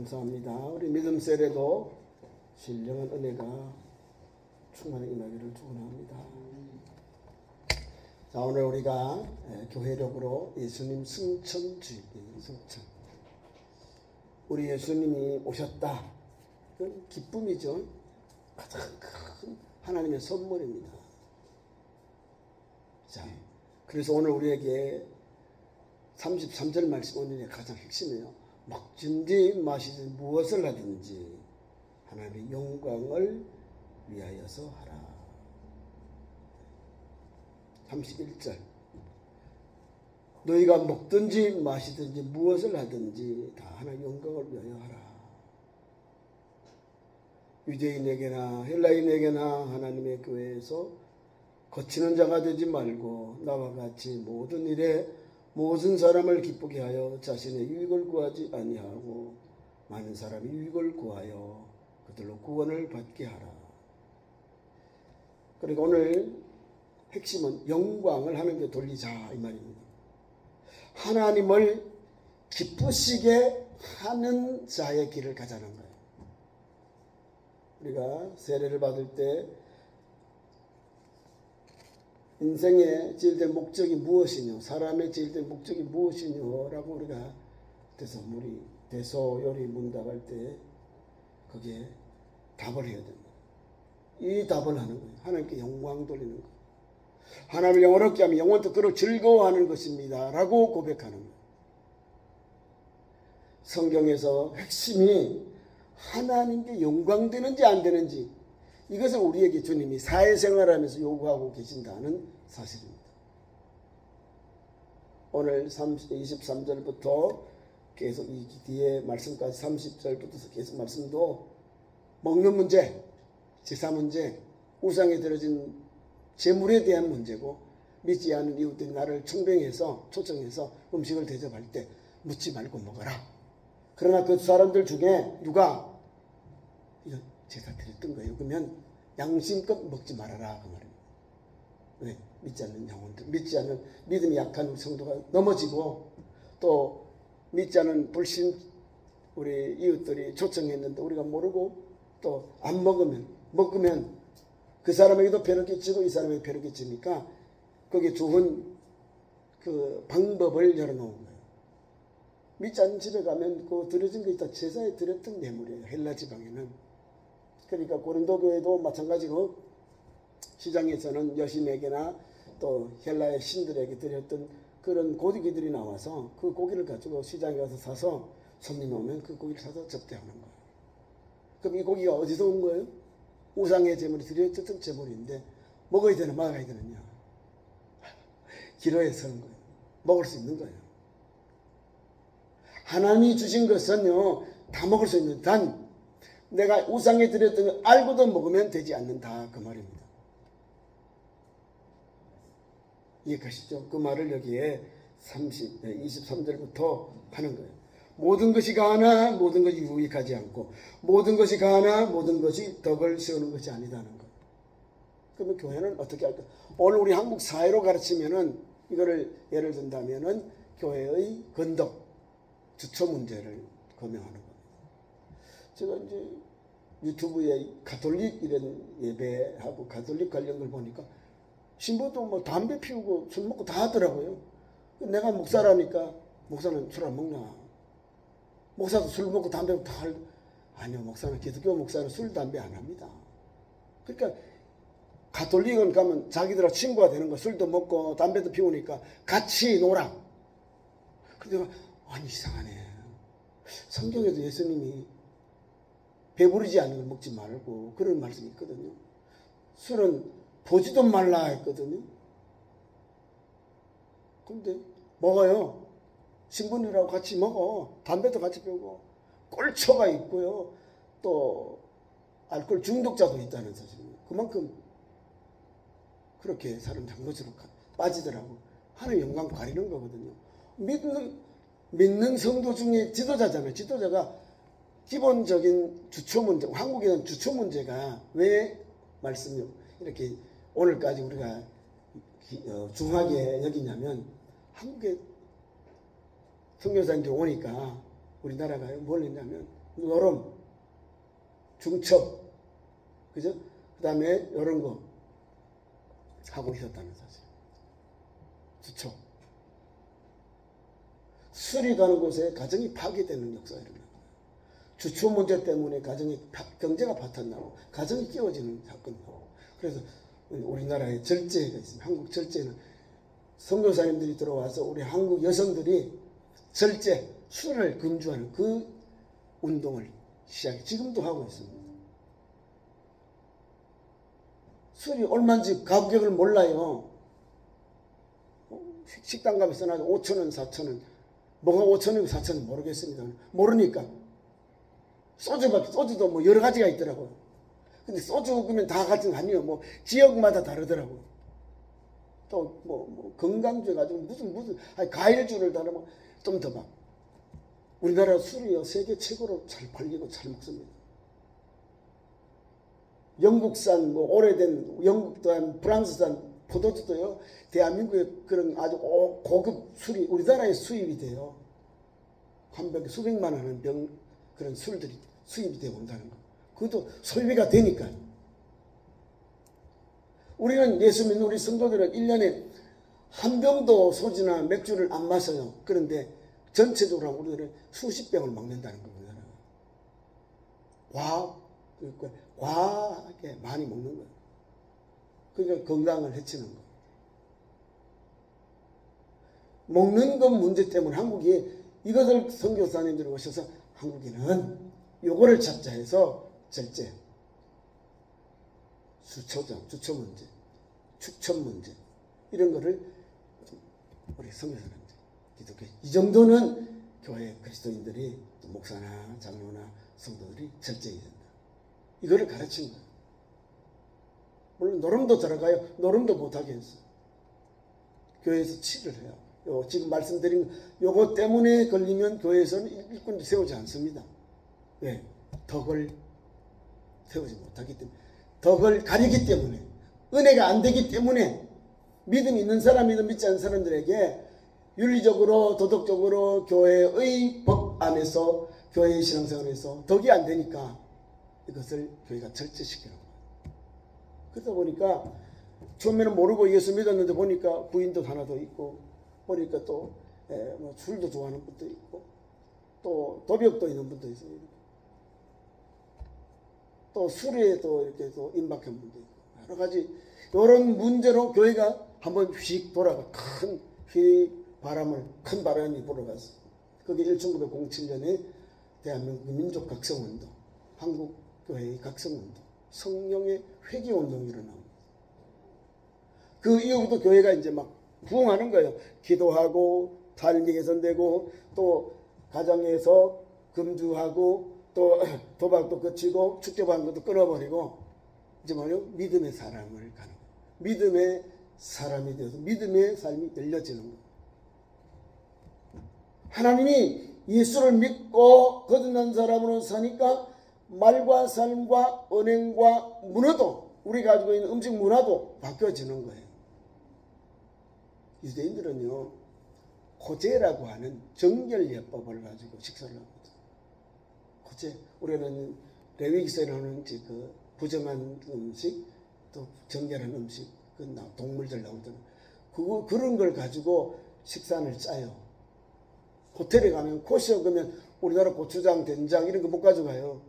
감사합니다. 우리 믿음 세례도 신령한 은혜가 충만히 임하기를 축원합니다. 자, 오늘 우리가 교회력으로 예수님 승천주의, 승천. 우리 예수님이 오셨다. 그건 기쁨이죠. 가장 큰 하나님의 선물입니다. 자, 그래서 오늘 우리에게 33절 말씀 오늘의 가장 핵심이에요. 먹든지 마시든지 무엇을 하든지 하나님의 영광을 위하여서 하라. 31절 너희가 먹든지 마시든지 무엇을 하든지 다 하나님의 영광을 위하여 하라. 유대인에게나 헬라인에게나 하나님의 교회에서 거치는 자가 되지 말고 나와 같이 모든 일에 모든 사람을 기쁘게 하여 자신의 유익을 구하지 아니하고 많은 사람이 유익을 구하여 그들로 구원을 받게 하라. 그러니까 오늘 핵심은 영광을 하나님께 돌리자 이 말입니다. 하나님을 기쁘시게 하는 자의 길을 가자는 거예요. 우리가 세례를 받을 때 인생의 제일된 목적이 무엇이뇨? 사람의 제일된 목적이 무엇이뇨? 라고 우리가 대소요리 문답할 때 거기에 답을 해야 됩니다. 이 답을 하는 거예요. 하나님께 영광 돌리는 거예요. 하나님을 영원롭게 하면 영원토록 그를 즐거워하는 것입니다. 라고 고백하는 거예요. 성경에서 핵심이 하나님께 영광 되는지 안 되는지 이것을 우리에게 주님이 사회생활하면서 요구하고 계신다는 사실입니다. 오늘 23절부터 계속 이 뒤에 말씀까지 30절부터 계속 말씀도 먹는 문제, 제사 문제, 우상에 들어진 제물에 대한 문제고 믿지 않는 이웃들이 나를 초청해서 음식을 대접할 때 묻지 말고 먹어라. 그러나 그 사람들 중에 누가 이거 제사 드렸던 거예요. 그러면 양심껏 먹지 말아라 그 말입니다. 왜? 믿지 않는 영혼들, 믿지 않는 믿음이 약한 성도가 넘어지고 또 믿지 않는 불신 우리 이웃들이 초청했는데 우리가 모르고 또 안 먹으면 그 사람에게도 배를 끼치고 이 사람에게 배를 끼치니까 거기에 좋은 그 방법을 열어놓은 거예요. 믿지 않는 집에 가면 그 드려진 거 있다 제사에 드렸던 뇌물이에요. 헬라 지방에는. 그러니까 고린도 교회도 마찬가지로 시장에서는 여신에게나 또 헬라의 신들에게 드렸던 그런 고기들이 나와서 그 고기를 가지고 시장에 가서 사서 손님 오면 그 고기를 사서 접대하는 거예요. 그럼 이 고기가 어디서 온 거예요? 우상의 제물이 드렸던 제물인데 먹어야 되나 말아야 되느냐? 기로에 서는 거예요. 먹을 수 있는 거예요. 하나님이 주신 것은요 다 먹을 수 있는 단 내가 우상에 드렸던 걸 알고도 먹으면 되지 않는다 그 말입니다. 이해가시죠? 그 말을 여기에 23절부터 하는 거예요. 모든 것이 가하나 모든 것이 유익하지 않고 모든 것이 가하나 모든 것이 덕을 세우는 것이 아니다는 거예요. 그러면 교회는 어떻게 할까? 오늘 우리 한국 사회로 가르치면은 이거를 예를 든다면은 교회의 건덕 주처 문제를 거명하는 거예요. 제가 이제 유튜브에 가톨릭 이런 예배하고 가톨릭 관련 걸 보니까 신부도 뭐 담배 피우고 술 먹고 다 하더라고요. 내가 목사라니까 목사는 술 안 먹나? 목사도 술 먹고 담배 다 아니요, 목사는 기독교 목사는 술 담배 안 합니다. 그러니까 가톨릭은 가면 자기들하고 친구가 되는 거 술도 먹고 담배도 피우니까 같이 놀아. 근데 내가 아니 이상하네. 성경에도 예수님이 배부르지 않는 걸 먹지 말고 그런 말씀이 있거든요. 술은 보지도 말라 했거든요. 근데 먹어요. 신부님이라고 같이 먹어. 담배도 같이 피우고 꼴초가 있고요. 또 알코올 중독자도 있다는 사실입니다. 그만큼 그렇게 사람 장못으로 빠지더라고. 하나님 영광 가리는 거거든요. 믿는 성도 중에 지도자잖아요. 지도자가 기본적인 주초 문제, 한국에는 주초 문제가 왜 말씀을 이렇게 오늘까지 우리가 중하게 여기냐면 한국에 선교사님들 오니까 우리나라가 뭘 했냐면 노름, 중첩, 그죠? 그 다음에 이런 거 하고 있었다는 사실. 주초. 술이 가는 곳에 가정이 파괴되는 역사가 일어나요. 주초 문제 때문에 가정이 경제가 파탄나고 가정이 깨어지는 사건이고. 그래서 우리나라에 절제가 있습니다. 한국 절제는 선교사님들이 들어와서 우리 한국 여성들이 절제, 술을 금주하는 그 운동을 지금도 하고 있습니다. 술이 얼마인지 가격을 몰라요. 식당 가면 써놔도 5,000원, 4,000원. 뭐가 5,000원이고 4,000원 모르겠습니다. 모르니까. 소주도 뭐 여러 가지가 있더라고요. 근데 소주 그러면 다 같은 거 아니에요. 뭐 지역마다 다르더라고요. 또 뭐 건강주 가지고 무슨 아니 과일주를 다르면 좀 더 막. 우리나라 술이요 세계 최고로 잘 팔리고 잘 먹습니다. 영국산 뭐 오래된 영국산 프랑스산 포도주도요 대한민국에 그런 아주 고급 술이 우리나라에 수입이 돼요. 한 병에 수백만 원 하는 병 그런 술들이 수입이 되어 온다는 거. 그것도 소비가 되니까요. 우리는 예수 믿는 우리 성도들은 1년에 한 병도 소주나 맥주를 안 마셔요. 그런데 전체적으로 우리들은 수십 병을 먹는다는 겁니다. 과하게 많이 먹는 거예요. 그러니까 건강을 해치는 거예요. 먹는 것 문제 때문에 한국이 이것을 선교사님들이 오셔서 한국인은 요거를 잡자 해서 절제, 주초 문제, 축천 문제 이런 거를 우리 선교사님들 기독교 이 정도는 교회 그리스도인들이 또 목사나 장로나 성도들이 절제해야 된다. 이거를 가르친 거예요. 물론 노름도 들어가요. 노름도 못하게 했어요. 교회에서 치를 해요. 지금 말씀드린 요거 때문에 걸리면 교회에서는 일꾼 세우지 않습니다. 왜? 덕을 세우지 못하기 때문에. 덕을 가리기 때문에. 은혜가 안 되기 때문에 믿음이 있는 사람이든 믿지 않는 사람들에게 윤리적으로 도덕적으로 교회의 법 안에서 교회의 신앙생활에서 덕이 안 되니까 이것을 교회가 절제시키는 거예요. 그러다 보니까 처음에는 모르고 예수 믿었는데 보니까 부인도 하나 더 있고 보니까 또 뭐 술도 좋아하는 분도 있고 또 도벽도 있는 분도 있어요. 또 술에 또 이렇게 또 임박한 분도 있고 여러 가지 이런 문제로 교회가 한번 휙 돌아가 큰 바람이 불어갔어. 그게 1907년에 대한민국 민족 각성운동, 한국 교회의 각성운동, 성령의 회개운동이 일어납니다. 그 이후부터 교회가 이제 막 부흥하는 거예요. 기도하고 삶이 개선되고 또 가정에서 금주하고 또 도박도 그치고 축제하는 것도 끊어버리고 이제 뭐요? 믿음의 사람을 가는 거예요. 믿음의 사람이 되어서 믿음의 삶이 열려지는 거예요. 하나님이 예수를 믿고 거듭난 사람으로 사니까 말과 삶과 언행과 문화도 우리 가지고 있는 음식 문화도 바뀌어지는 거예요. 유대인들은요 고제라고 하는 정결예법을 가지고 식사를 합니다. 고제 우리는 레위기서에 나오는 그 부정한 음식 또 정결한 음식 그 동물들 나오잖아요. 그런 걸 가지고 식단을 짜요. 호텔에 가면 코시어 그러면 우리나라 고추장, 된장 이런 거 못 가져가요.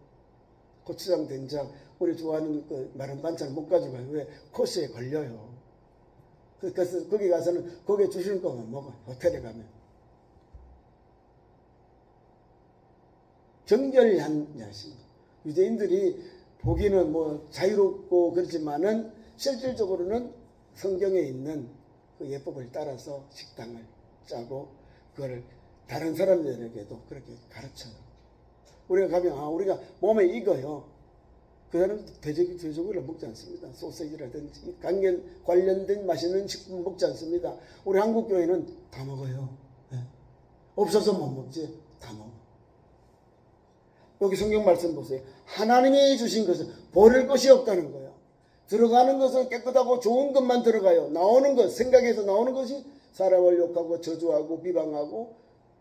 고추장, 된장 우리 좋아하는 그 마른 반찬 못 가져가요. 왜? 코시에 걸려요. 그래서 거기 가서는 거기에 주시는 것만 먹어요. 호텔에 가면. 정결한 야식. 유대인들이 보기는 뭐 자유롭고 그렇지만은 실질적으로는 성경에 있는 그 예법을 따라서 식당을 짜고 그걸 다른 사람들에게도 그렇게 가르쳐요. 우리가 가면 우리가 몸에 익어요. 그 사람은 돼지고기를 먹지 않습니다. 소시지라든지 관련된 맛있는 식품 먹지 않습니다. 우리 한국 교회는 다 먹어요. 네. 없어서 못 먹지. 다 먹어. 여기 성경 말씀 보세요. 하나님이 주신 것은 버릴 것이 없다는 거예요. 들어가는 것은 깨끗하고 좋은 것만 들어가요. 나오는 것, 생각에서 나오는 것이 사람을 욕하고 저주하고 비방하고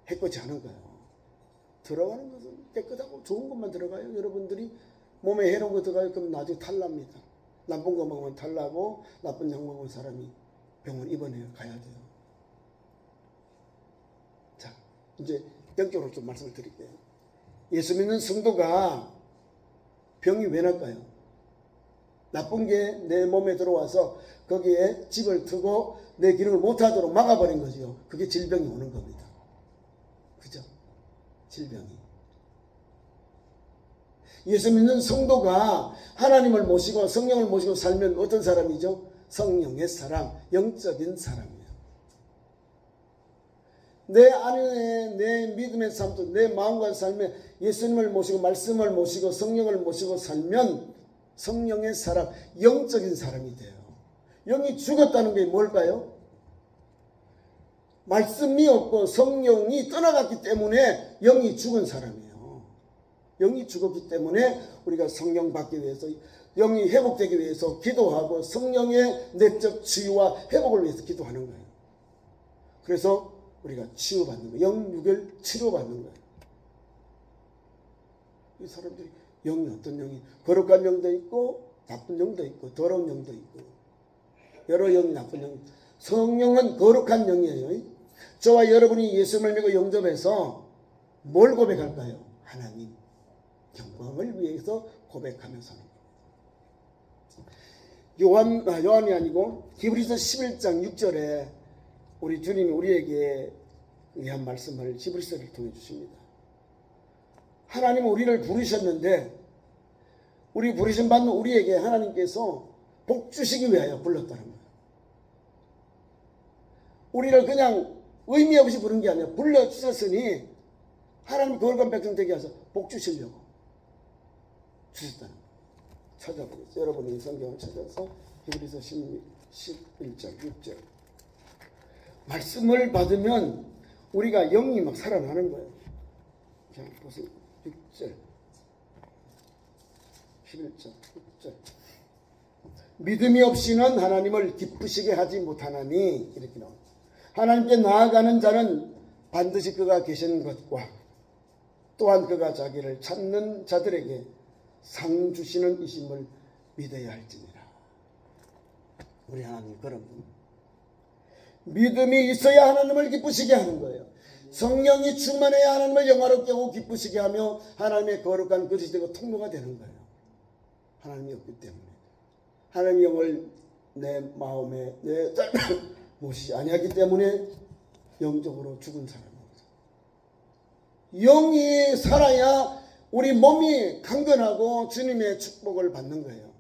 해코지 하는 거예요. 들어가는 것은 깨끗하고 좋은 것만 들어가요. 여러분들이 몸에 해로운 거 들어가요. 그럼 나중에 탈납니다. 나쁜 거 먹으면 탈나고 나쁜 약 먹은 사람이 병원 입원해요. 가야 돼요. 자, 이제 영적으로 좀 말씀을 드릴게요. 예수 믿는 성도가 병이 왜 날까요? 나쁜 게 내 몸에 들어와서 거기에 집을 트고 내 기능을 못하도록 막아버린 거죠. 그게 질병이 오는 겁니다. 그죠? 질병이. 예수 믿는 성도가 하나님을 모시고 성령을 모시고 살면 어떤 사람이죠? 성령의 사람, 영적인 사람이에요. 내 안에 내 믿음의 삶도 내 마음과 삶에 예수님을 모시고 말씀을 모시고 성령을 모시고 살면 성령의 사람, 영적인 사람이 돼요. 영이 죽었다는 게 뭘까요? 말씀이 없고 성령이 떠나갔기 때문에 영이 죽은 사람이에요. 영이 죽었기 때문에 우리가 성령 받기 위해서 영이 회복되기 위해서 기도하고 성령의 내적 치유와 회복을 위해서 기도하는 거예요. 그래서 우리가 치유받는 거예요. 영육을 치료받는 거예요. 이 사람들이 영이 어떤 영이 거룩한 영도 있고 나쁜 영도 있고 더러운 영도 있고 여러 영이 나쁜 영. 성령은 거룩한 영이에요. 저와 여러분이 예수님을 믿고 영접해서 뭘 고백할까요? 하나님 영광을 위해서 고백하며 사는 겁니다. 요한이 아니고 히브리서 11장 6절에 우리 주님이 우리에게 의한 말씀을 히브리서를 통해 주십니다. 하나님은 우리를 부르셨는데 우리 부르심 받는 우리에게 하나님께서 복 주시기 위하여 불렀다는 거예요. 우리를 그냥 의미 없이 부른 게 아니라 불러주셨으니 하나님 거룩한 백성 되게 하셔서 복 주시려고 주셨다는 거예요. 찾아보겠습니다. 여러분이 성경을 찾아서 히브리서 11장 6절 말씀을 받으면 우리가 영이 막 살아나는 거예요. 자, 보세요. 6절 11장 6절 믿음이 없이는 하나님을 기쁘시게 하지 못하나니 이렇게 나옵니다. 하나님께 나아가는 자는 반드시 그가 계시는 것과 또한 그가 자기를 찾는 자들에게 상 주시는 이심을 믿어야 할지니라. 우리 하나님 그런 분. 믿음이 있어야 하나님을 기쁘시게 하는 거예요. 성령이 충만해야 하나님을 영화롭게 하고 기쁘시게 하며 하나님의 거룩한 그릇이 되고 통로가 되는 거예요. 하나님이 없기 때문에. 하나님의 영을 내 마음에 내 모시지 아니하기 때문에 영적으로 죽은 사람입니다. 영이 살아야 우리 몸이 강건하고 주님의 축복을 받는 거예요.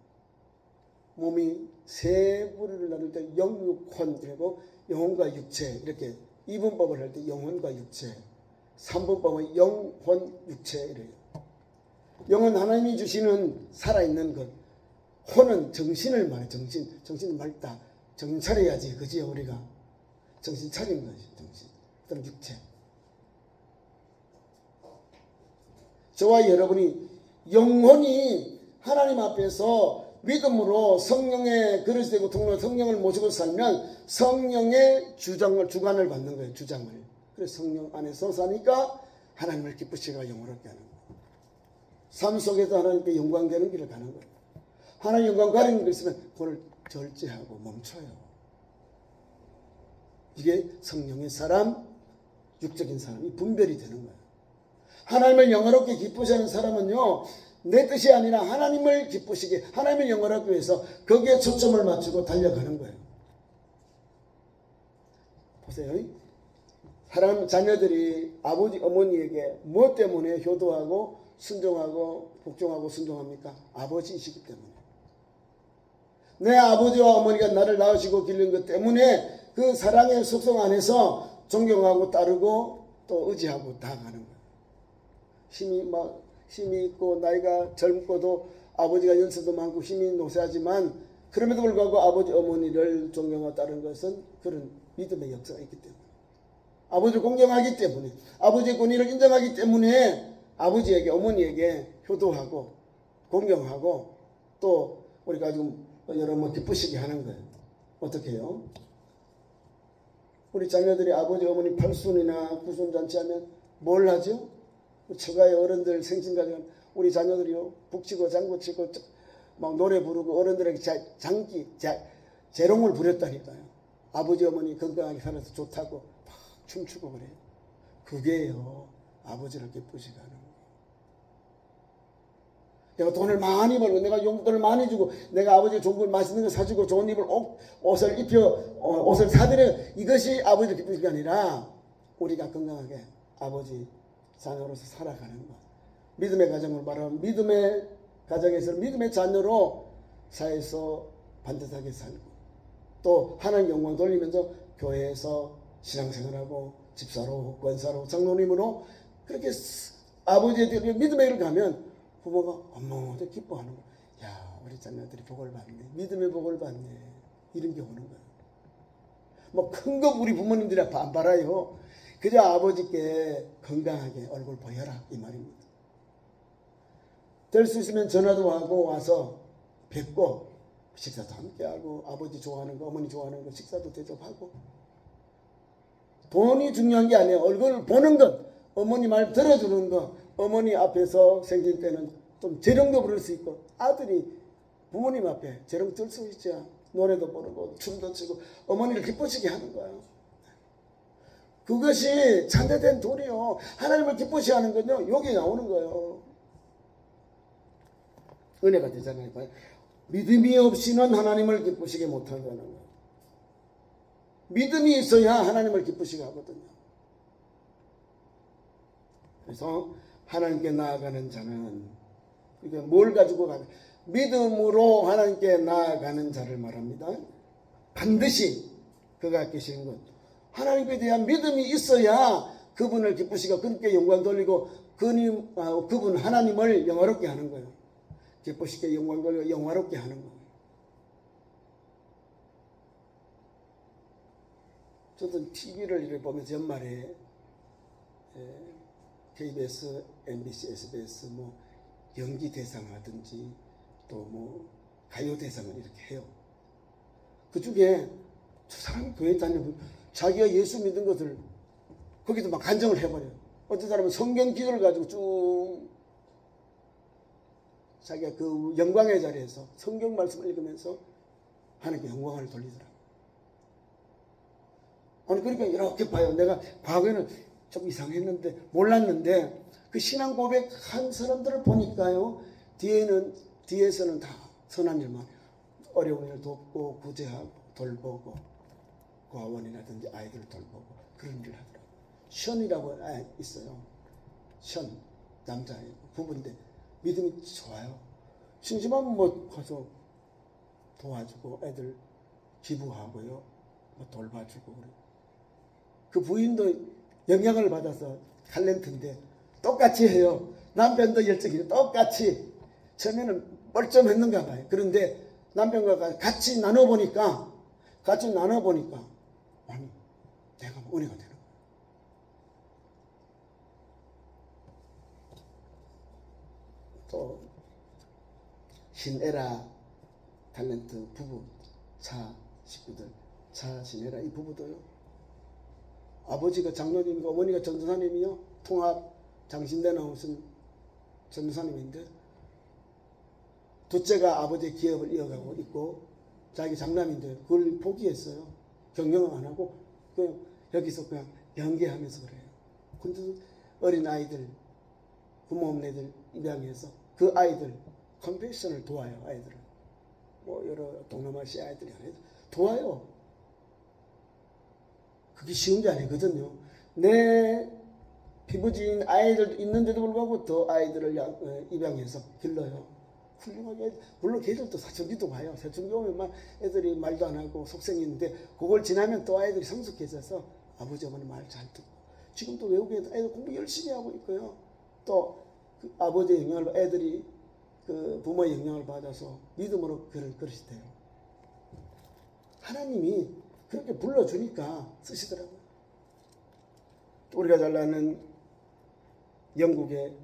몸이 세 부류를 나눌 때 영육혼 그리고 영혼과 육체 이렇게 이분법을 할 때 영혼과 육체 3분법은 영혼 육체 이래요. 영은 하나님이 주시는 살아있는 것 혼은 정신을 말해 정신 맑다 정신 차려야지 그지 우리가 정신 차린 것이 정신 그다음 육체 저와 여러분이 영혼이 하나님 앞에서 믿음으로 성령의 그릇이 되고 통로 성령을 모시고 살면 성령의 주관을 받는 거예요. 주장을. 그래서 성령 안에서 사니까 하나님을 기쁘시게 영원하게 하는 거예요. 삶 속에서 하나님께 영광되는 길을 가는 거예요. 하나님 영광 가리는 게 있으면 그걸 절제하고 멈춰요. 이게 성령의 사람, 육적인 사람이 분별이 되는 거예요. 하나님을 영화롭게 기쁘시는 사람은요. 내 뜻이 아니라 하나님을 기쁘시게 하나님을 영원하기 위해서 거기에 초점을 맞추고 달려가는 거예요. 보세요. 사람 자녀들이 아버지 어머니에게 무엇 때문에 효도하고 순종하고 복종하고 순종합니까? 아버지이시기 때문에. 내 아버지와 어머니가 나를 낳으시고 기른 것 때문에 그 사랑의 속성 안에서 존경하고 따르고 또 의지하고 나아가는 거예요. 힘이 있고 나이가 젊고도 아버지가 연세도 많고 힘이 노쇠하지만 그럼에도 불구하고 아버지 어머니를 존경하고 따르는 것은 그런 믿음의 역사가 있기 때문에 아버지를 공경하기 때문에 아버지의 권위를 인정하기 때문에 아버지에게 어머니에게 효도하고 공경하고 또 우리가 지금 여러분 기쁘시게 하는 거예요. 어떻게 해요? 우리 자녀들이 아버지 어머니 팔순이나 구순잔치 하면 뭘 하죠? 처가의 어른들 생신가면 우리 자녀들이요 북치고 장구치고 막 노래 부르고 어른들에게 재롱을 부렸다니까요. 아버지 어머니 건강하게 살아서 좋다고 막 춤추고 그래요. 그게요 아버지를 기쁘시게 하는 거예요. 내가 돈을 많이 벌고 내가 용돈을 많이 주고 내가 아버지 좋은 걸 맛있는 거 사주고 좋은 옷을 입혀 옷을 사드려 이것이 아버지를 기쁘시게 게 아니라 우리가 건강하게 아버지 자녀로서 살아가는 것. 믿음의 가정을 말하면 믿음의 가정에서 믿음의 자녀로 사회에서 반듯하게 살고 또 하나님 영광 돌리면서 교회에서 신앙생활하고 집사로 권사로 장로님으로 그렇게 아버지의 믿음의 길을 가면 부모가 어머머도 기뻐하는 거야. 야 우리 자녀들이 복을 받네. 믿음의 복을 받네. 이런 게 오는 거야. 뭐 큰 거 우리 부모님들이 안 바라요. 그저 아버지께 건강하게 얼굴 보여라 이 말입니다. 될 수 있으면 전화도 하고 와서 뵙고 식사도 함께하고 아버지 좋아하는 거 어머니 좋아하는 거 식사도 대접하고 돈이 중요한 게 아니에요. 얼굴 보는 것 어머니 말 들어주는 거 어머니 앞에서 생길 때는 좀 재롱도 부를 수 있고 아들이 부모님 앞에 재롱 들 수 있죠. 노래도 부르고 춤도 추고 어머니를 기쁘시게 하는 거예요. 그것이 참된 돈이요. 하나님을 기쁘시게 하는 건요. 여기 나오는 거예요. 은혜가 되잖아요. 믿음이 없이는 하나님을 기쁘시게 못한다는 거예요. 믿음이 있어야 하나님을 기쁘시게 하거든요. 그래서 하나님께 나아가는 자는 이게 뭘 가지고 가는 믿음으로 하나님께 나아가는 자를 말합니다. 반드시 그가 계시는 것. 하나님께 대한 믿음이 있어야 그분을 기쁘시고 그분께 영광 돌리고 그분 하나님을 영화롭게 하는 거예요. 기쁘시게 영광 돌리고 영화롭게 하는 거예요. 저도 TV를 이렇게 보면서 연말에 KBS, MBC, SBS 뭐 연기 대상 하든지 또 뭐 가요 대상을 이렇게 해요. 그 중에 저 사람이 교회 다니고 자기가 예수 믿은 것을 거기서 막 간증을 해버려요. 어떤 사람은 성경 기도를 가지고 쭉 자기가 그 영광의 자리에서 성경 말씀을 읽으면서 하나님께 영광을 돌리더라고요. 아니 그러니까 이렇게 봐요. 내가 과거에는 좀 이상했는데 몰랐는데 그 신앙 고백한 사람들을 보니까요. 뒤에서는 다 선한 일만 어려운 일을 돕고 구제하고 돌보고 고아원이라든지 아이들을 돌보고 그런 일을 하더라고요. 션이라고 있어요. 션 남자예요. 부부인데 믿음이 좋아요. 심심하면 뭐 가서 도와주고 애들 기부하고요. 뭐 돌봐주고 그래요. 그 부인도 영향을 받아서 탤런트인데 똑같이 해요. 남편도 열정이 똑같이 처음에는 뻘쭘했는가 봐요. 그런데 남편과 같이 나눠보니까 아니 내가 은혜가 되는 거예요. 또 신에라 탤런트 부부 차 식구들 차 신에라 이 부부도요. 아버지가 장로님이고 어머니가 전도사님이요. 통합 장신대 나오신 전도사님인데 둘째가 아버지의 기업을 이어가고 있고 자기 장남인데 그걸 포기했어요. 경영을 안 하고 그냥 여기서 그냥 연계하면서 그래요. 근데 어린 아이들 부모 없는 애들 입양해서 그 아이들 컴패션을 도와요. 아이들을 뭐 여러 동남아시아 아이들이 아니라 도와요. 그게 쉬운 게 아니거든요. 내 피부진 아이들도 있는데도 불구하고 더 아이들을 입양해서 길러요. 훌륭하게 물론 걔들도 사춘기도 와요. 사춘기 오면 막 애들이 말도 안 하고 속생이는데 그걸 지나면 또 아이들이 성숙해져서 아버지 어머니 말 잘 듣고 지금 또 외국에 애들 공부 열심히 하고 있고요. 또 그 아버지의 영향을 애들이 그 부모의 영향을 받아서 믿음으로 그런 그릇이 돼요. 하나님이 그렇게 불러주니까 쓰시더라고요. 우리가 잘 아는 영국에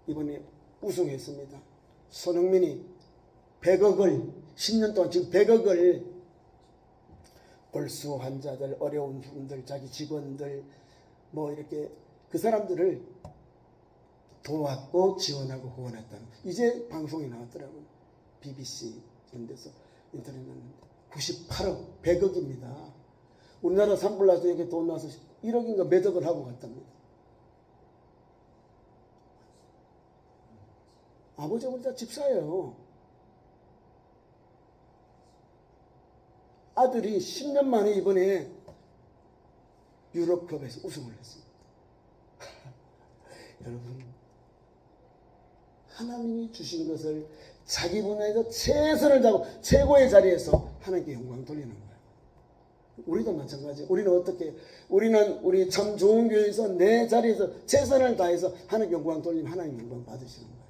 이번에 우승했습니다. 손흥민이 100억을 10년 동안 지금 100억을 골수 환자들 어려운 분들 자기 직원들 뭐 이렇게 그 사람들을 도왔고 지원하고 후원했다는. 이제 방송이 나왔더라고요. BBC 이런 데서 인터넷 났는데 98억 100억입니다. 우리나라 산불 나서 이렇게 돈 나서 1억인가 몇 억을 하고 갔답니다. 아버지가 우리 다 집사예요. 아들이 10년 만에 이번에 유럽컵에서 우승을 했습니다. 여러분, 하나님이 주신 것을 자기 분야에서 최선을 다하고 최고의 자리에서 하나님께 영광 돌리는 거예요. 우리도 마찬가지예요. 우리는 어떻게, 우리 참 좋은 교회에서 내 자리에서 최선을 다해서 하나님 영광 돌리면 하나님 영광 받으시는 거예요.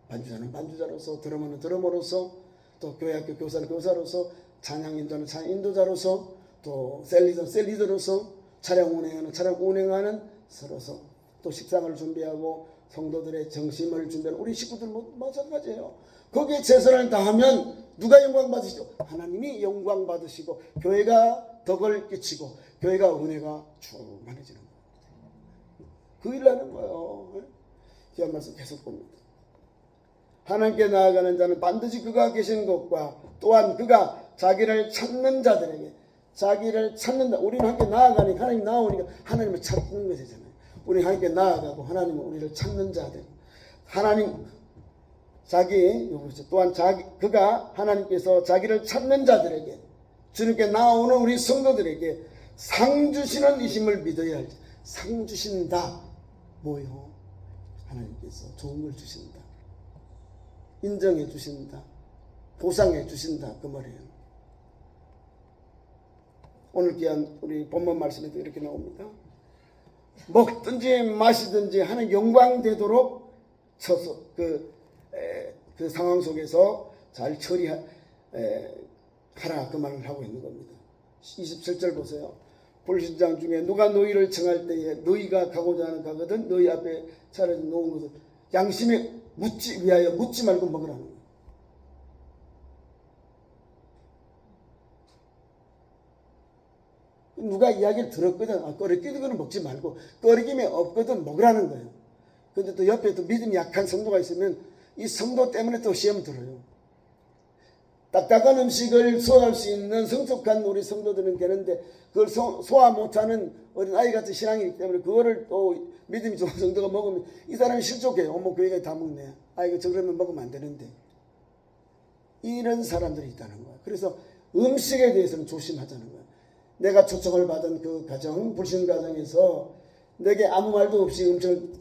반주자는 반주자로서, 드러머는 드러머로서, 또 교회학교 교사는 교사로서, 찬양 인도는 찬양 인도자로서, 또 셀리더는 셀리더로서, 차량 운행하는 차량 운행하는 서로서, 또 식상을 준비하고 성도들의 정심을 준비하는 우리 식구들 마찬가지예요. 거기에 최선을 다하면 누가 영광 받으시죠? 하나님이 영광 받으시고 교회가 덕을 끼치고 교회가 은혜가 충만해지는 거예요. 그 일 하는 거예요. 귀한 말씀 계속 봅니다. 하나님께 나아가는 자는 반드시 그가 계신 것과 또한 그가 자기를 찾는 자들에게 자기를 찾는다. 우리는 하나님께 나아가니까 하나님 나오니까 하나님을 찾는 것이잖아요. 우리 하나님께 나아가고 하나님은 우리를 찾는 자들. 하나님 또한 그가 하나님께서 자기를 찾는 자들에게 주님께 나오는 우리 성도들에게 상 주시는 이심을 믿어야 할지. 상 주신다. 뭐요? 하나님께서 좋은 걸 주신다. 인정해 주신다. 보상해 주신다. 그 말이에요. 오늘 귀한 우리 본문 말씀에도 이렇게 나옵니다. 먹든지 마시든지 하는 영광 되도록 쳐서 그 상황 속에서 잘 처리하라 그 말을 하고 있는 겁니다. 27절 보세요. 불신장 중에 누가 너희를 청할 때에 너희가 가고자 하는 가거든 너희 앞에 차려 놓은 것을 양심에 위하여 묻지 말고 먹으라는 거예요. 누가 이야기를 들었거든. 꺼리끼는 거는 먹지 말고 꺼리김이 없거든 먹으라는 거예요. 근데 또 옆에 또 믿음이 약한 성도가 있으면 이 성도 때문에 또 시험 들어요. 딱딱한 음식을 소화할 수 있는 성숙한 우리 성도들은 되는데 그걸 소화 못하는 어린아이 같은 신앙이기 때문에 그거를 또 믿음이 좋은 성도가 먹으면 이 사람이 실족해요. 어머 교회가 다 먹네. 이거 저러면 먹으면 안 되는데. 이런 사람들이 있다는 거예요. 그래서 음식에 대해서는 조심하자는 거예요. 내가 초청을 받은 그 가정, 불신 가정에서 내게 아무 말도 없이 음식을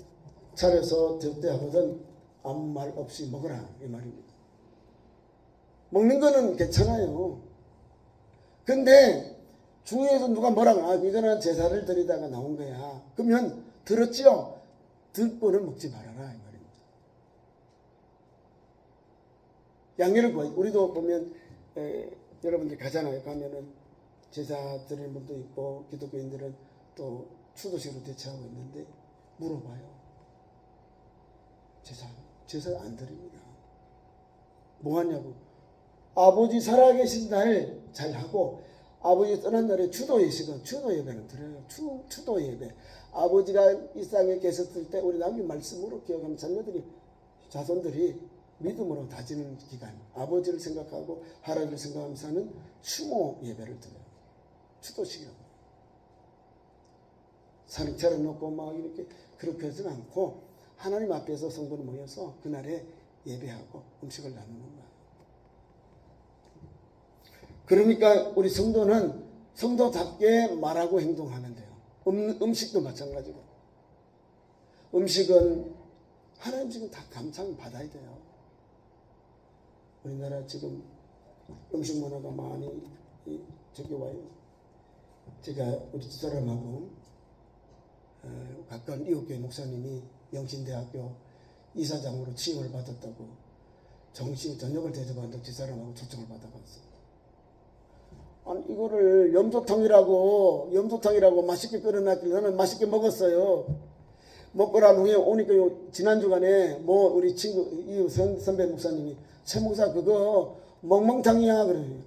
차려서 접대하거든 아무 말 없이 먹어라 이 말입니다. 먹는 거는 괜찮아요. 근데 주위에서 누가 뭐라고 이거는 제사를 드리다가 나온 거야. 그러면 들었죠? 듣고는 먹지 말아라 이 말입니다. 양해를 구하지. 우리도 보면 여러분들 가잖아요. 가면은 제사 드리는 분도 있고 기독교인들은 또 추도식으로 대체하고 있는데 물어봐요. 제사 안 드립니다. 뭐 하냐고. 아버지 살아계신 날 잘하고 아버지 떠난 날에 추도 예배는 드려요. 추도 예배. 아버지가 이 땅에 계셨을 때 우리 남긴 말씀으로 기억하면 자손들이 믿음으로 다지는 기간. 아버지를 생각하고 하나님을 생각하면서 하는 추모 예배를 드려요. 추도식이라고. 사는 차려놓고 막 이렇게 그렇게 하지는 않고 하나님 앞에서 성도를 모여서 그날에 예배하고 음식을 나누는 거야. 그러니까 우리 성도는 성도답게 말하고 행동하면 돼요. 음식도 마찬가지고. 음식은 하나님 지금 다 감상 받아야 돼요. 우리나라 지금 음식 문화가 많이 저기 와요. 제가 우리 집사람하고 가까운 이웃교회 목사님이 영신대학교 이사장으로 취임을 받았다고 저녁을 대접한다고 집사람하고 초청을 받아갔어요. 아니 이거를 염소탕이라고 맛있게 끓여놨길래 나는 맛있게 먹었어요. 먹고 난 후에 오니까 지난 주간에 우리 친구 이웃 선배 목사님이 최 목사 그거 멍멍탕이야 그래요.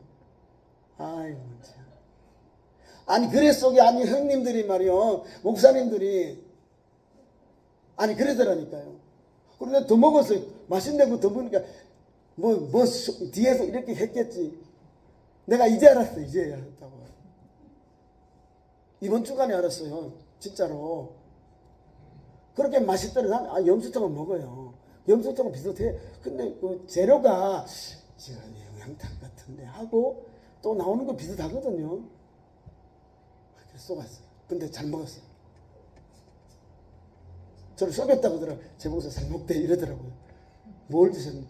아이고 참. 아니 그래 속에 형님들이 말이요 목사님들이 아니 그러더라니까요. 그런데 더 먹었어요. 맛있는 거 더 먹으니까 뒤에서 이렇게 했겠지. 내가 이제 알았어. 이제 알았다고. 이번 주간에 알았어요. 진짜로. 그렇게 맛있더라. 염소탕을 먹어요. 염소탕은 비슷해. 근데 그 재료가 제가 영양탕 같은데 하고 또 나오는 거 비슷하거든요. 그래서 쏘갔어요. 근데 잘 먹었어요. 저를 속였다고 하더라고요. 제 목사 잘 먹대 이러더라고요. 뭘 드셨는데?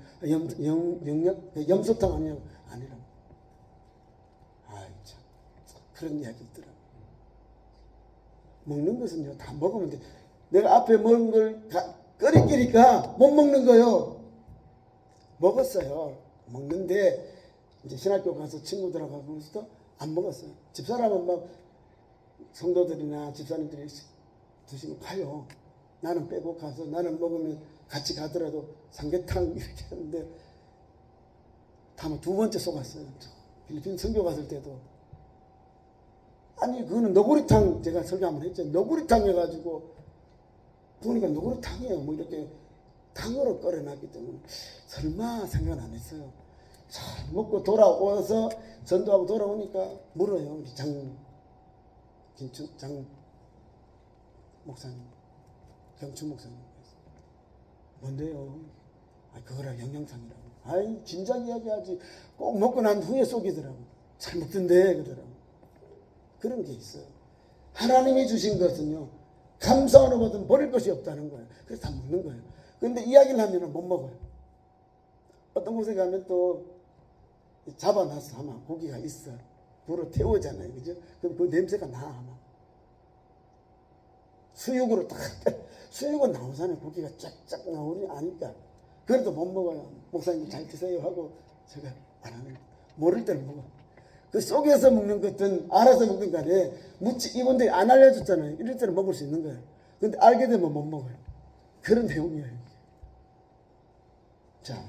염소탕 아니냐고. 아니라고. 아이 참. 그런 이야기 있더라고요. 먹는 것은요, 다 먹으면 돼. 내가 앞에 먹은 걸 다 끓이끼니까 못 먹는 거요. 먹었어요. 먹는데, 이제 신학교 가서 친구들하고 가서 안 먹었어요. 집사람은 막 성도들이나 집사님들이 드시고 가요. 나는 빼고 가서 나는 먹으면 같이 가더라도 삼계탕 이렇게 하는데 다만 두 번째 속았어요. 필리핀 선교 갔을 때도 아니 그거는 너구리탕 제가 설교 한번 했죠. 너구리탕 해가지고 보니까 너구리탕이에요. 뭐 이렇게 탕으로 끓여놨기 때문에 설마 생각 안 했어요. 잘 먹고 돌아와서 전도하고 돌아오니까 물어요. 우리 장 목사님, 경춘 목사님. 뭔데요? 그거랑 영양탕이라고. 아이, 진작 이야기하지. 꼭 먹고 난 후에 속이더라고. 잘 먹던데, 그러더라고. 그런 게 있어요. 하나님이 주신 것은요, 감사하는 것은 버릴 것이 없다는 거예요. 그래서 다 먹는 거예요. 근데 이야기를 하면 못 먹어요. 어떤 곳에 가면 또 잡아놔서 아마 고기가 있어. 불을 태우잖아요. 그죠? 그럼 그 냄새가 나, 아마. 수육으로 딱, 수육은 나오잖아요. 고기가 쫙쫙 나오니 아니까. 그래도 못 먹어요. 목사님 잘 드세요 하고 제가 안 하는 거예요. 모를 때는 먹어. 그 속에서 먹는 것든 알아서 먹든 간에 이분들이 안 알려줬잖아요. 이럴 때는 먹을 수 있는 거예요. 근데 알게 되면 못 먹어요. 그런 내용이에요. 자,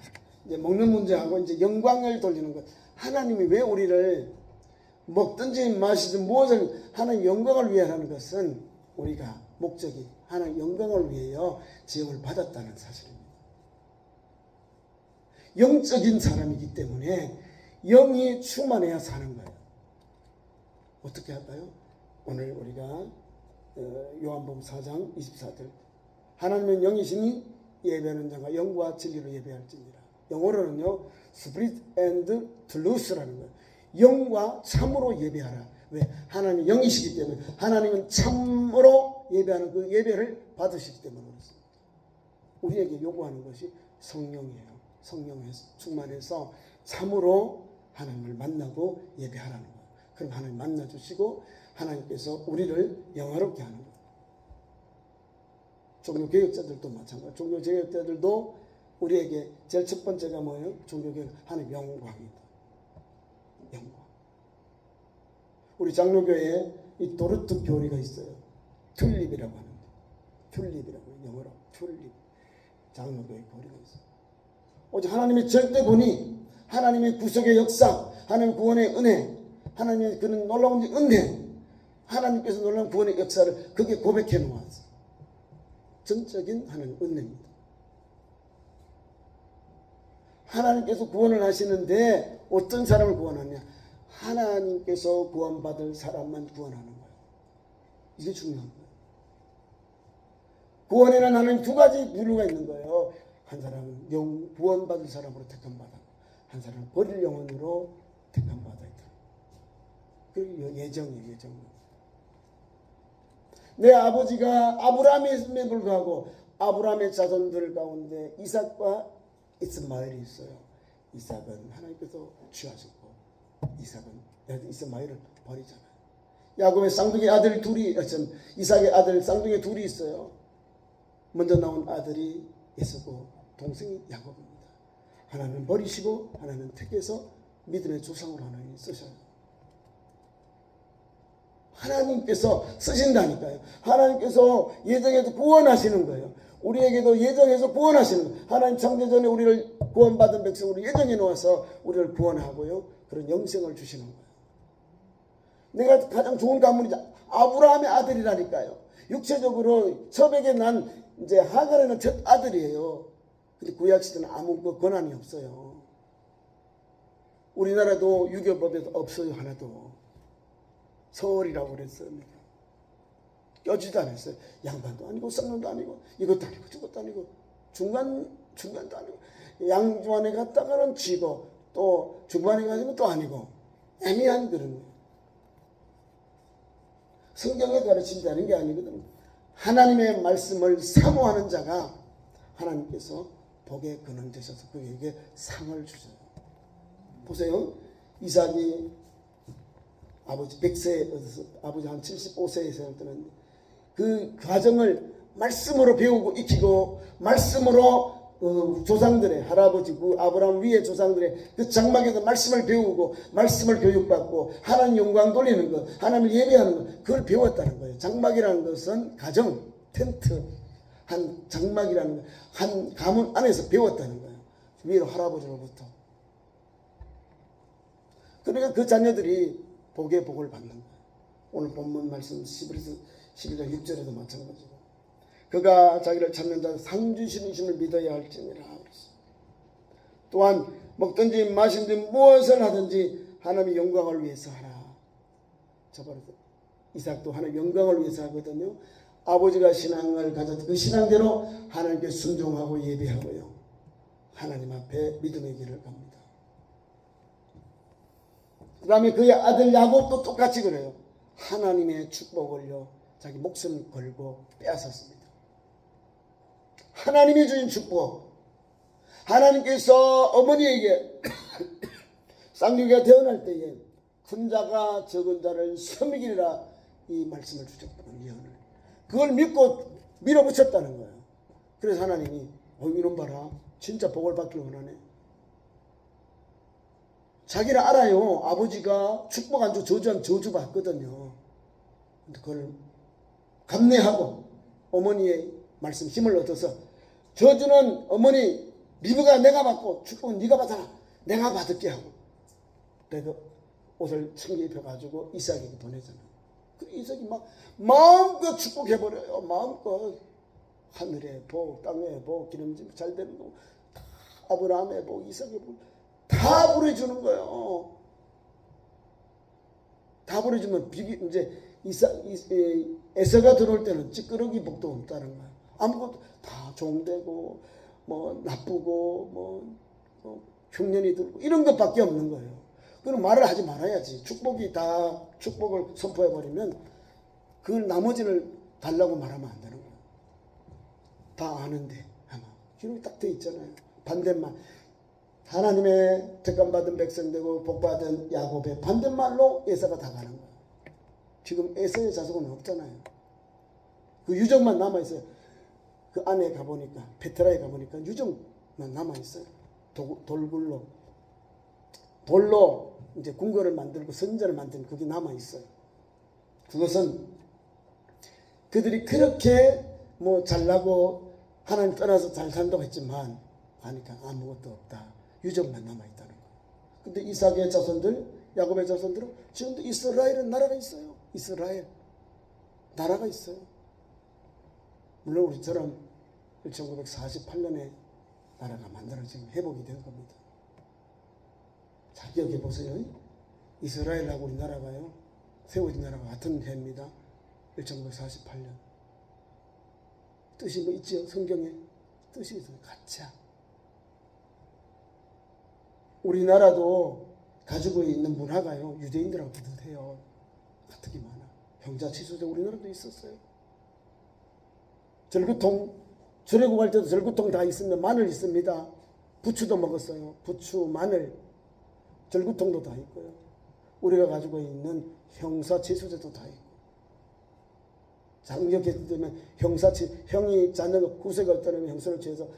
이제 먹는 문제하고 이제 영광을 돌리는 것. 하나님이 왜 우리를 먹든지 마시든 무엇을 하나님 영광을 위해 하는 것은 우리가 목적이 하나님 영광을 위하여 지음을 받았다는 사실입니다. 영적인 사람이기 때문에 영이 충만해야 사는 거예요. 어떻게 할까요? 오늘 우리가 요한복음 4장 24절 하나님은 영이시니 예배하는 자가 영과 진리로 예배할지니라. 영어로는요 Spirit and Truth라는 거예요. 영과 참으로 예배하라. 왜? 하나님이 영이시기 때문에 하나님은 참으로 예배하는 그 예배를 받으시기 때문에 그렇습니다. 우리에게 요구하는 것이 성령이에요. 성령에 충만해서 참으로 하나님을 만나고 예배하라는 거예요. 그럼 하나님 만나주시고 하나님께서 우리를 영화롭게 하는 거예요. 종교개혁자들도 마찬가지예요. 종교개혁자들도 우리에게 제일 첫 번째가 뭐예요? 종교개혁 하나님 영광입니다. 영광. 우리 장로교회에 이 도르트 교리가 있어요. 튤립이라고 하는데 튤립이라고 영어로 튤립. 장로교회 교리가 있어요. 오직 하나님의 절대권이 하나님의 구속의 역사, 하나님의 구원의 은혜, 하나님의 그런 놀라운 은혜, 하나님께서 놀라운 구원의 역사를 거기에 고백해 놓았어요. 전적인 하나님의 은혜입니다. 하나님께서 구원을 하시는데 어떤 사람을 구원하냐? 하나님께서 구원받을 사람만 구원하는 거예요. 이게 중요한 거예요. 구원에는 하나님 두 가지 부류가 있는 거예요. 한 사람은 구원받을 사람으로 택함받아, 한 사람은 버릴 영혼으로 택함받아 있다. 그 예정이에요, 예정. 내 아버지가 아브라함에 불구하고 아브라함의 자손들 가운데 이삭과 이스마엘이 있어요. 이삭은 하나님께서 취하셨고 이스마엘을 버리잖아요. 야곱의 쌍둥이 아들 둘이, 이삭의 아들 쌍둥이 둘이 있어요. 먼저 나온 아들이 에서고 동생이 야곱입니다. 하나님은 버리시고 하나님은 택해서 믿음의 조상으로 하나님 쓰셔요. 하나님께서 쓰신다니까요. 하나님께서 예정해서 구원하시는 거예요. 우리에게도 예정해서 구원하시는 거예요. 하나님 창조전에 우리를 구원받은 백성으로 예정해 놓아서 우리를 구원하고요. 그런 영생을 주시는 거예요. 내가 가장 좋은 가문이자 아브라함의 아들이라니까요. 육체적으로 첩에게 난 이제 하갈에는 첫 아들이에요. 근데 구약시대는 아무 권한이 없어요. 우리나라도 유교법에도 없어요. 하나도. 서울이라고 그랬습니다. 껴지도 않았어요. 양반도 아니고 쌍놈도 아니고 이것도 아니고 저것도 아니고 중간도 아니고 양반에 갔다가는 쥐고 또 중반에 가면 또 아니고 애매한 그런 거예요. 성경에 가르친다는 게 아니거든요. 하나님의 말씀을 사모하는 자가 하나님께서 복의 근원 되셔서 그에게 상을 주세요. 보세요. 이삭이 아버지 100세 얻어서 아버지 한 75세에 세웠던 그 과정을 말씀으로 배우고 익히고 말씀으로 조상들의 할아버지 아브라함 위의 조상들의 그 장막에서 말씀을 배우고 말씀을 교육받고 하나님 영광 돌리는 것, 하나님을 예배하는 것, 그걸 배웠다는 거예요. 장막이라는 것은 가정, 텐트, 한 장막이라는 한 가문 안에서 배웠다는 거예요. 위로 할아버지로부터. 그러니까 그 자녀들이 복의 복을 받는 거예요. 오늘 본문 말씀 11절 6절에도 마찬가지고. 그가 자기를 찾는 자 상 주시는 이심을 믿어야 할지니라. 또한 먹든지 마시든지 무엇을 하든지 하나님의 영광을 위해서 하라. 저번에 이삭도 하나님의 영광을 위해서 하거든요. 아버지가 신앙을 가졌던 그 신앙대로 하나님께 순종하고 예배하고요. 하나님 앞에 믿음의 길을 갑니다. 그 다음에 그의 아들 야곱도 똑같이 그래요. 하나님의 축복을요. 자기 목숨 걸고 빼앗았습니다. 하나님이 주신 축복. 하나님께서 어머니에게 쌍둥이가 태어날 때에 큰 자가 적은 자를 섬기리라 이 말씀을 주셨거든요. 예언을. 그걸 믿고 밀어붙였다는 거예요. 그래서 하나님이 이놈 봐라. 진짜 복을 받길 원하네. 자기를 알아요. 아버지가 축복 안 주고 저주한 저주 받거든요. 근데 그걸 감내하고 어머니의 말씀 힘을 얻어서 저주는 어머니 리브가 내가 받고 축복은 네가 받아라. 내가 받을게 하고 내가 옷을 챙겨 입혀가지고 이삭에게 보내잖아요. 그 이삭이 막 마음껏 축복해버려요. 마음껏 하늘의 복, 땅의 복, 기름진 잘 되는 복, 다 아브라함의 복, 이삭의 복 다 보내주는 거예요. 다 보내주면 이제 에서가 들어올 때는 찌끄러기 복도 없다는 거예요. 아무것도 다 종되고 뭐 나쁘고 뭐 흉년이 들고 이런 것밖에 없는 거예요. 그럼 말을 하지 말아야지. 축복이 다 축복을 선포해버리면 그 나머지를 달라고 말하면 안 되는 거예요. 다 아는데 아마 기록이 딱 돼 있잖아요. 반대말 하나님의 택감받은 백성 되고 복받은 야곱의 반대말로 에서가 다 가는 거예요. 지금 에서의 자손은 없잖아요. 그 유적만 남아있어요. 그 안에 가보니까 페트라에 가보니까 유적만 남아있어요. 돌로 이제 궁궐을 만들고 선전을 만드는 그게 남아있어요. 그것은 그들이 그렇게 뭐 잘나고 하나님 떠나서 잘 산다고 했지만 하니까 아무것도 없다. 유적만 남아있다는 거예요. 근데 이삭의 자손들, 야곱의 자손들은 지금도 이스라엘은 나라가 있어요. 이스라엘 나라가 있어요. 물론 우리처럼 1948년에 나라가 만들어지면 회복이 된 겁니다. 잘 기억해 보세요. 이스라엘하고 우리나라가요 세워진 나라가 같은 해입니다. 1948년. 뜻이 뭐 있죠? 성경에 뜻이 있어요. 가짜. 우리나라도 가지고 있는 문화가요 유대인들하고 비슷해요. 같은 게 많아. 형자 치수제 우리나라도 있었어요. 절구통 절에 구할 때도 절구통 다 있으면 마늘 있습니다. 부추도 먹었어요. 부추, 마늘, 절구통도 다 있고요. 우리가 가지고 있는 형사 치수제도 다 있고. 장력했을 때면 형이 자녀가 구색을 떠나면 형사를 취해서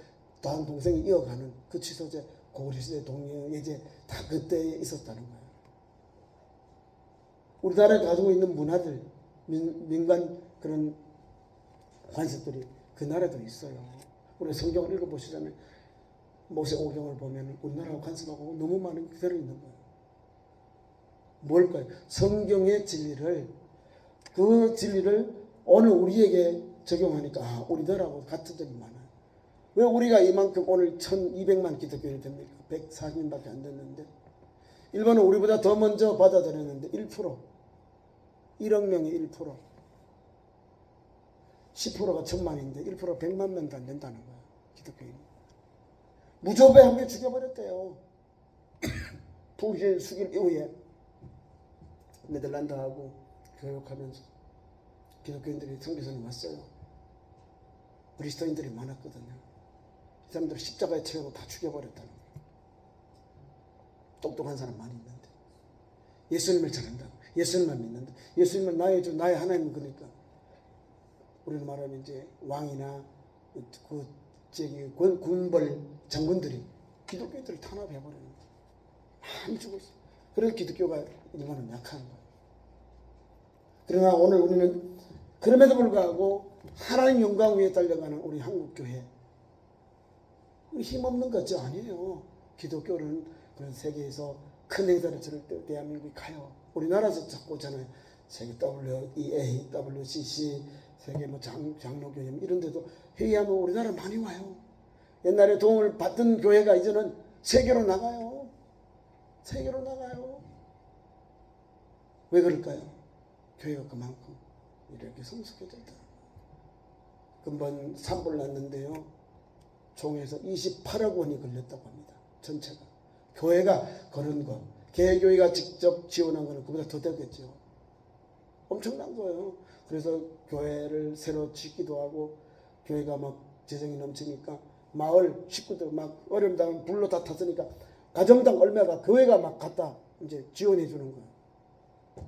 다음 동생이 이어가는 그 치소제 고구려시대 동료 예제 다 그때에 있었다는 거예요. 우리나라에 가지고 있는 문화들 민간 그런 관습들이 그 나라도 있어요. 우리 성경을 읽어보시잖아요. 모세오경을 보면 우리나라 관습하고 너무 많은 게 들어있는 거예요. 뭘까요? 성경의 진리를 그 진리를 오늘 우리에게 적용하니까 우리들하고 같은 점이 많아요. 왜 우리가 이만큼 오늘 1200만 기독교인이 됩니까? 140인밖에 안 됐는데 일본은 우리보다 더 먼저 받아들였는데 1%, 1억 명의 1%, 10%가 1000만인데 1%가 100만 명도 안 된다는 거예요. 기독교인이. 무조배 함께 죽여버렸대요. 통신 수길 이후에 네덜란드하고 교역하면서 기독교인들이 성교선에 왔어요. 그리스도인들이 많았거든요. 이 사람들을 십자가에 채우고 다 죽여버렸다는 거예요. 똑똑한 사람 많이 있는데 예수님을 잘한다고, 예수님만 믿는다, 예수님은 나의 주, 나의 하나님. 그러니까 우리는 말하면 이제 왕이나 그 군벌 장군들이 기독교인들을 탄압해버리는 거예요. 많이 죽었어. 그래서 기독교가 일본은 약한 거예요. 그러나 오늘 우리는 그럼에도 불구하고 하나님 영광 위에 달려가는 우리 한국교회, 힘없는 것이 아니에요. 기독교는 그런 세계에서 큰 행사를 치를 때 대한민국이 가요. 우리나라에서 자꾸 오잖아요. 세계 WEA, WCC, 세계 뭐 장로교회 이런 데도 회의하면 우리나라 많이 와요. 옛날에 도움을 받던 교회가 이제는 세계로 나가요. 세계로 나가요. 왜 그럴까요? 교회가 그만큼 이렇게 성숙해졌다. 금번 산불 났는데요. 총에서 28억 원이 걸렸다고 합니다. 전체가. 교회가 거는 거. 개교회가 직접 지원한 거는 그보다 더 되겠죠. 엄청난 거예요. 그래서 교회를 새로 짓기도 하고, 교회가 막 재정이 넘치니까 마을 식구들 막 어려움 당하면 불로 다 탔으니까 가정당 얼마가 교회가 막 갖다 이제 지원해 주는 거예요.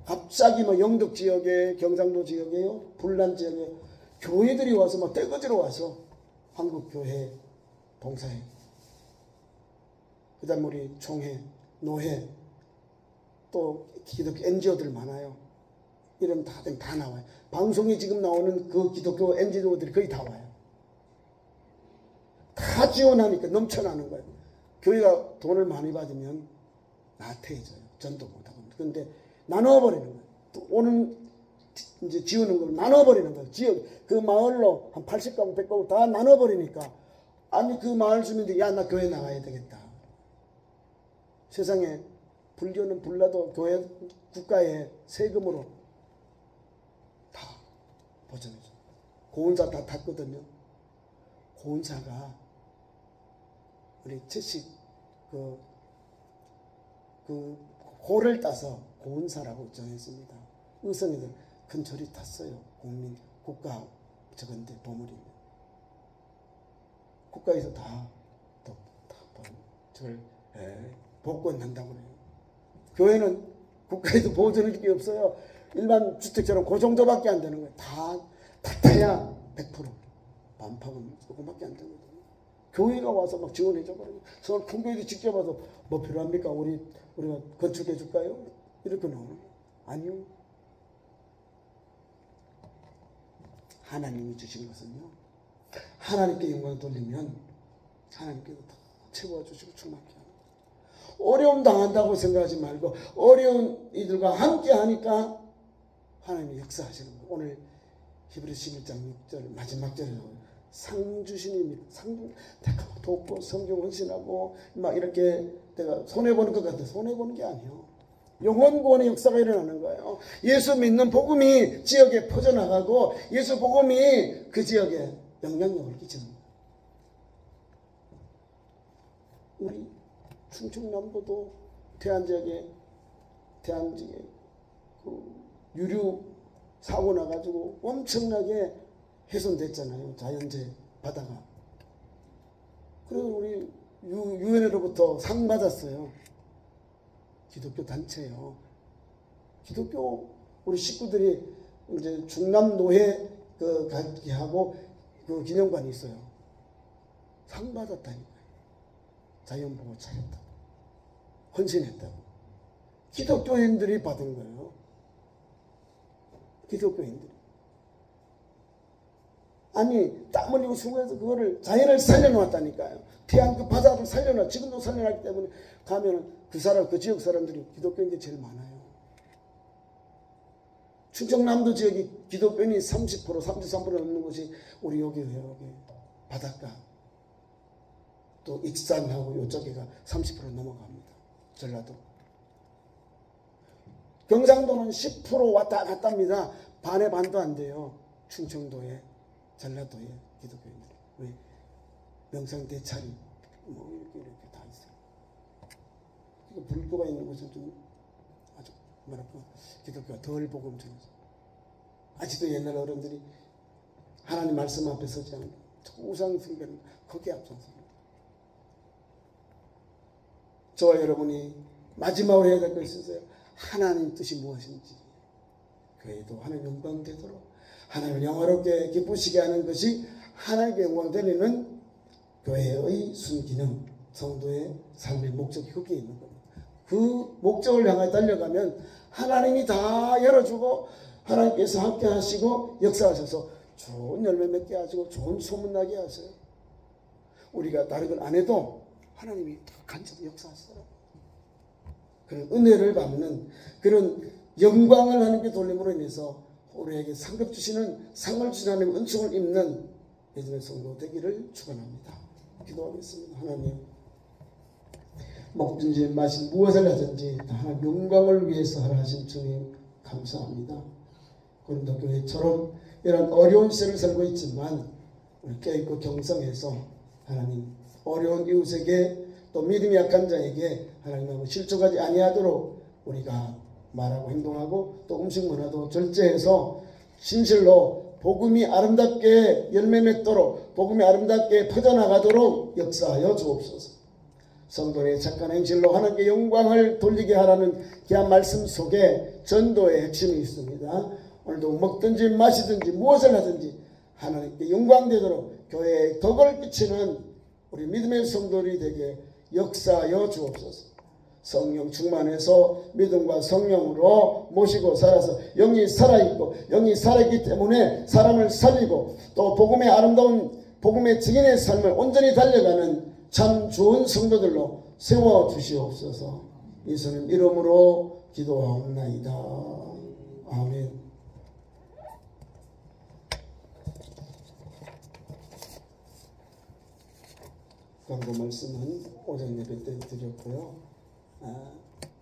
갑자기 뭐 영덕 지역에, 경상도 지역에요, 불난 지역에 교회들이 와서 막 떼거지로 와서 한국교회 봉사해. 그 다음 우리 총회, 노회, 또 기독교 NGO들 많아요. 이름 다 나와요. 방송에 지금 나오는 그 기독교 NGO들이 거의 다 와요. 다 지원하니까 넘쳐나는 거예요. 교회가 돈을 많이 받으면 나태해져요. 전도 못하고. 그런데 나눠버리는 거예요. 또 오는 이제 지우는 걸 나눠버리는 거예요. 지역, 그 마을로 한 80가구, 100가구 다 나눠버리니까, 아니, 그 마을 주민들이, 야, 나 교회 나가야 되겠다. 세상에 불교는 불나도 교회, 국가의 세금으로 다 보전해줘요. 고은사 다 탔거든요. 고은사가 우리 채식 그 호를 따서 고은사라고 정했습니다. 의성애들 큰 절이 탔어요. 국민, 국가 저건데 보물이. 국가에서 다 절 복권한다고 그래요. 교회는 국가에서 보호해줄 게 없어요. 일반 주택처럼 그 정도밖에 안 되는 거예요. 다 타야 100%. 반팍은 조금밖에 안 되거든요. 교회가 와서 막 지원해줘 버려요. 서울 큰 교회도 직접 와서 뭐 필요합니까? 우리가 건축해 줄까요? 이렇게 나오는 거예요. 아니요. 하나님이 주신 것은요, 하나님께 영광을 돌리면 하나님께서 다 채워주시고 충만케 합니다. 어려움 당한다고 생각하지 말고 어려운 이들과 함께 하니까 하나님이 역사하시는 거예요. 오늘 히브리서 11장 6절 마지막 절에 상 주시니, 상 내가 돕고 성경 헌신하고 막 이렇게 내가 손해보는 것 같아. 손해보는 게 아니에요. 영원 구원의 역사가 일어나는 거예요. 예수 믿는 복음이 지역에 퍼져나가고 예수 복음이 그 지역에 영향력을 끼치는 거예요. 우리 충청남도도 대한지역에 그 유류 사고 나가지고 엄청나게 훼손됐잖아요. 자연재해 바다가. 그래서 우리 유엔으로부터 상 받았어요. 기독교 단체요. 기독교 우리 식구들이 이제 중남노회 그 하고 그 기념관이 있어요. 상 받았다니까요. 자연보호 차렸다고, 헌신했다고. 기독교인들이 받은 거예요. 기독교인들이. 아니, 땀 흘리고 수고해서 그거를 자연을 살려놓았다니까요. 태안 그 바다를 살려놔. 지금도 살려놨기 때문에 가면은 그 사람, 그 지역 사람들이 기독교인들이 제일 많아요. 충청남도 지역이 기독교인이 30%, 33% 넘는 곳이 우리 여기예요. 여기 바닷가. 또 익산하고 이쪽에가 30% 넘어갑니다. 전라도. 경상도는 10% 왔다 갔다 합니다. 반의 반도 안 돼요. 충청도에, 전라도에 기독교인들이. 왜? 명상대찰이 뭐 이렇게 다 있어요. 불교가 있는 곳은 좀 아주 뭐랄까 기독교가 덜 복음적이죠. 아직도 옛날 어른들이 하나님 말씀 앞에 서지 않고 우상 숭배는 거기에 앞장섭니다. 저와 여러분이 마지막으로 해야 될 것이 있어요. 하나님 뜻이 무엇인지 교회도 하나님 영광 되도록 하나님을 영화롭게 기쁘시게 하는 것이 하나님께 영광 되리는 교회의 순기능 성도의 삶의 목적이 거기에 있는 겁니다. 그 목적을 향해 달려가면 하나님이 다 열어주고 하나님께서 함께 하시고 역사하셔서 좋은 열매 맺게 하시고 좋은 소문나게 하세요. 우리가 다른 걸 안 해도 하나님이 다 간접 역사하시더라고요. 그런 은혜를 받는 그런 영광을 하나님께 돌림으로 인해서 우리에게 상급 주시는 상을 주시는 하나님의 은총을 입는 예전의 성도 되기를 축원합니다. 기도하겠습니다. 하나님, 먹든지 마신 무엇을 하든지 다 하나님 영광을 위해서 하라 하신 주님 감사합니다. 고린도 교회처럼 이런 어려운 시대를 살고 있지만 우리 깨있고 경성해서 하나님 어려운 이웃에게 또 믿음이 약한 자에게 하나님하고 실족하지 아니하도록 우리가 말하고 행동하고 또 음식 문화도 절제해서 진실로 복음이 아름답게 열매 맺도록 복음이 아름답게 퍼져나가도록 역사하여 주옵소서. 성도의 착한 행실로 하나님께 영광을 돌리게 하라는 귀한 말씀 속에 전도의 핵심이 있습니다. 오늘도 먹든지 마시든지 무엇을 하든지 하나님께 영광되도록 교회에 덕을 끼치는 우리 믿음의 성도들이 되게 역사하여 주옵소서. 성령 충만해서 믿음과 성령으로 모시고 살아서 영이 살아있고 영이 살아있기 때문에 사람을 살리고 또 복음의 아름다운 복음의 증인의 삶을 온전히 달려가는 참 좋은 성도들로 세워주시옵소서. 예수님 이름으로 기도하옵나이다. 아멘. 광고 말씀은 오전 예배 때 드렸고요.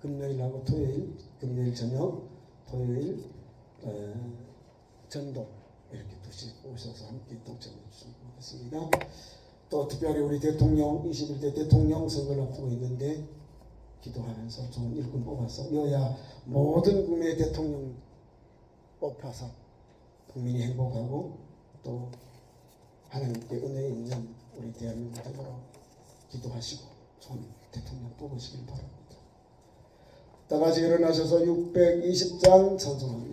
금요일하고 토요일, 금요일 저녁, 토요일 전도 이렇게 2시 오셔서 함께 동참해 주시면 좋겠습니다. 또 특별히 우리 대통령 21대 대통령 선거를 앞두고 있는데 기도하면서 좋은 일꾼 뽑아서 여야 모든 국민의 대통령 뽑아서 국민이 행복하고 또 하나님께 은혜 있는 우리 대한민국 되도록 기도하시고 좋은 대통령 뽑으시길 바랍니다. 다 같이 일어나셔서 620장 찬송합니다.